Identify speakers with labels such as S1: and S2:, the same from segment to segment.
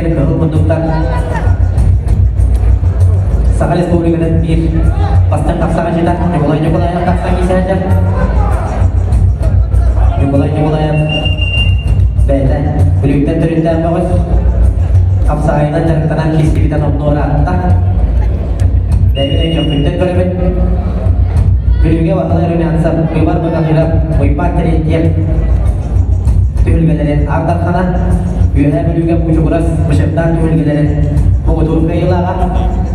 S1: Türkiye'nin kahıl kunduktan Sakal Respublika'da bir bastan kapsağa jeda Nikolay kapsağa giysen Nikolay Beyler Bülükten türünden bağış Kapsağıyla jarıktanan kesibiden omnora atta Devine köpükten göremek Bülüge vakaları yansam Uybar bakalıyla Uybar tereyken Tühülgelerin ardarkana Üyeler bölüge buçuk uğras Bışıktan tühülgelerin Muğutur kıyılağa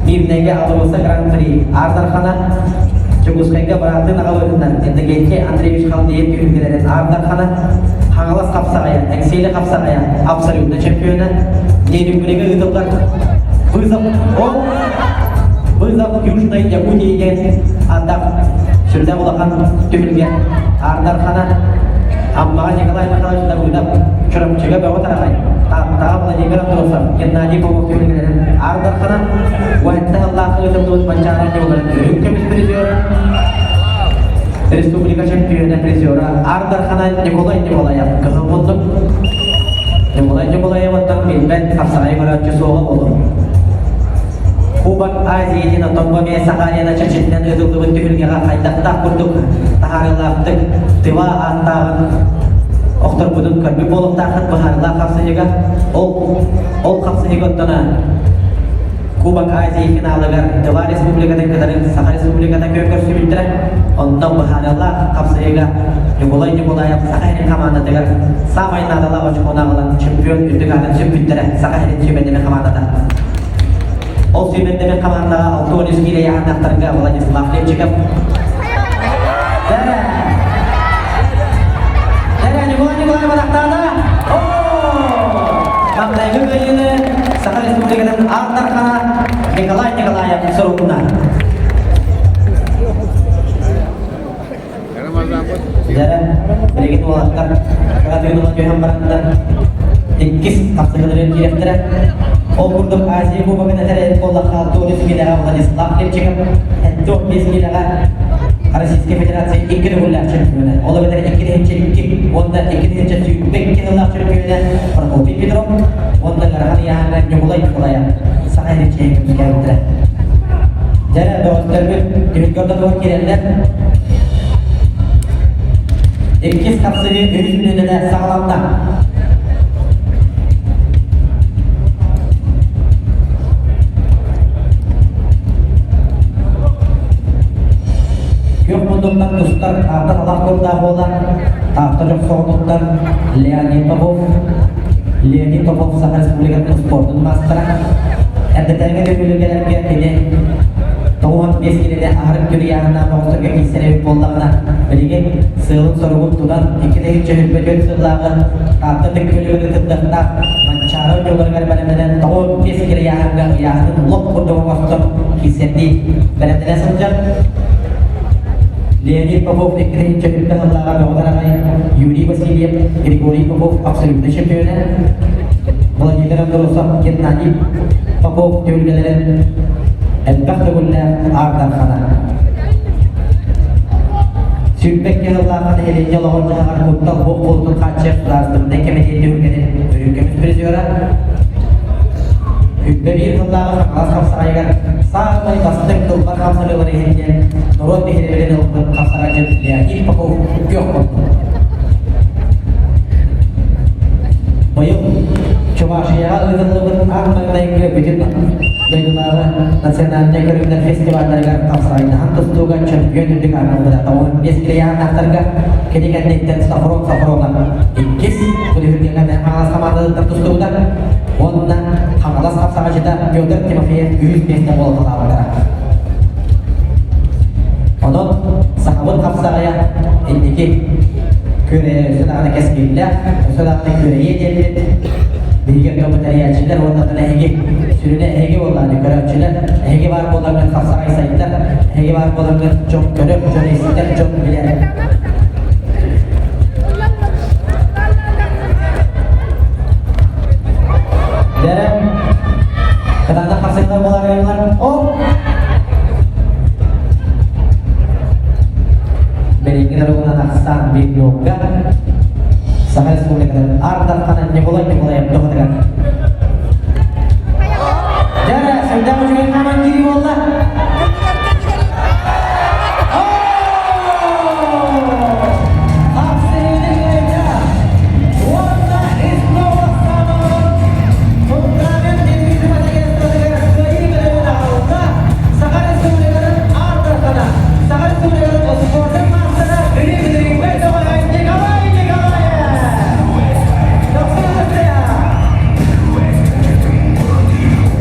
S1: Bir nege Ağırlosa Grand Prix ardarkana Çıguzkayga bıraktığın ağabeyden Endegeki Andreevich Khaldiyev tühülgelerin ardarkana Hağalas kapsağaya, eksiyle kapsağaya Absolutna çempiyona Nedim bülüge ıdıplar Bızap Yuşnay Yakutiye'ye Andak Sürde ulakan tühülge ardarkana Amma Nikolay Mikhail'da uydap çorapçıga bağı tarafay. Tağa jegara dosa. Gennadiy Popov tühülgelerin ardarkana Vahette Allah'ı ıdıplığı mançaran yolların ürünkemiş prizyora Respublika şampiyonu prizyora ardarkana Nikolay'a kızıl bulduk. Nikolay'a vattan bilben kapsağayı bırakçı soğuk olur. Kubak Aziyye'nin otomba ve Sakarya'da çeşitlen ıdıplığı tühülgeye kaydakta kurduk. Taharılaktık. Tıva attağın Oqtar budun kalbi bolup taqat baharla kapsayıga ol kapsayıga ottana Kubak Aziya finalıgar Tıva Respublika'da kadarın Sakar Respublika'da kökör sübüttire ondan baharla kapsayıga Nikolay Sakar'ın komandadıgar Samay nadala açık onağılan çempiyon üddüganın sübüttire Sakar'ın sübendeme komandada O sübendeme komanda 6-13 kile yahanaktarga Vladislav Lemchikov Nikolay Badaktada Maknayı köyünü Sakar Respublika'nın ardarkana Nikolay sorumuna Sejarah Berikut Walakar Keratin Umat Yohan Barangda Ikis Kapsakaların Kireftire O kurduk Aziya Kubak'ın etere Kolla Khaltunis Gilaga Vladislav Lemchikov Etto Biz Gilaga Российская Федерация игры гулляв чемпионы. Ола бедер iki, onda iki sübek yıllar çempiyonu Prokopy Petrov, onda Garhan Yahan'la Nikolay Sakay'ın çekimiz geldi. Jara dostlarım, Demirgor'da doğru girenler İkiz kapsayı 100 milyonuna sağlamda. Yok munduktan dostlar, tahta Allah kurda olan tahta çok soğuduktan Leonid Popov Sakar Respublika'nın sportun masterı Erdeterge de bölümlerine kene Doğan beskilede ahırıp yürüyanına Doğusturga keserevi bollağına Bilge sığılık sorumut tutan İkide hiç hürbetör sığılağı Tahta tek bölümünü tıptıkta Mançaro yollargar belemeden Doğan beskile yağının lop kurduğu vasıtın Kesetti Belemdene sınacak Leonid Popov ikide çekilde Allah'a doğudarakay Yuri Vasilyev Grigoriy Popov absolutna şampiyonu Vladimir Androsov Gennadiy Popov tühülgelerin Elbette güller ardarkana Sübbek yıllarına elince lağırca ağır kuttal bu koltuğun kaçacak lazım Nekemedi tühülgelerin ülkemiz prizyora Hübbe bir yıllarına az kapsayıgar Sağlamay bastık kılbar kapsayıları elince Nurot dehirlerin ılgın kapsayıcı Leonid Popov yok oldu Bayım Çuvaşıya ıdırlığın armağınayı bütün duyguları nasyonalde görümler festivallerine kapsaydı. Hantustuğun çempiyon üdük anlamda tavuğun eskili anahtarga kediken netten safron İkiz bu hürgenen ağız kamarda tantustuğundan onunla hangalas kapsayıcıda Pyotr Timofeyev 100 besne bol kalabalığa. Onun sahabın kapsaya indiki köre sudağına keskille sudağına köreye geldi. Bilgi komutaniyatçılar ondan hege sürüne hege olanı görevçiler hege var olanlar kapsayı sayılar hege var olanlar çok görev çok ister çok bilir. Derem kadang kapsayılar olanlar o Berikut rukunan akstan bir yoga Sakar Respublika'nın ardarkana Nikolay dohadagan